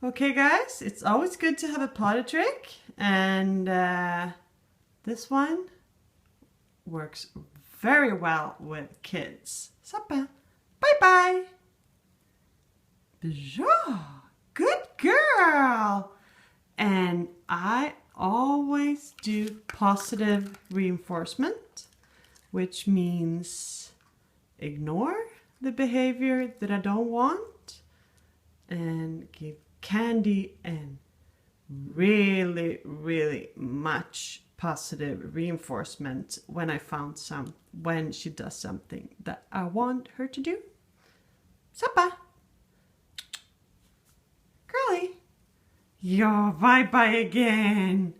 Okay guys, it's always good to have a potty trick, and this one works very well with kids. Zappa, bye bye. Bonjour, good girl. And I always do positive reinforcement, which means ignore the behavior that I don't want and give candy and really much positive reinforcement when she does something that I want her to do. Zappa, girly, yo, bye bye again.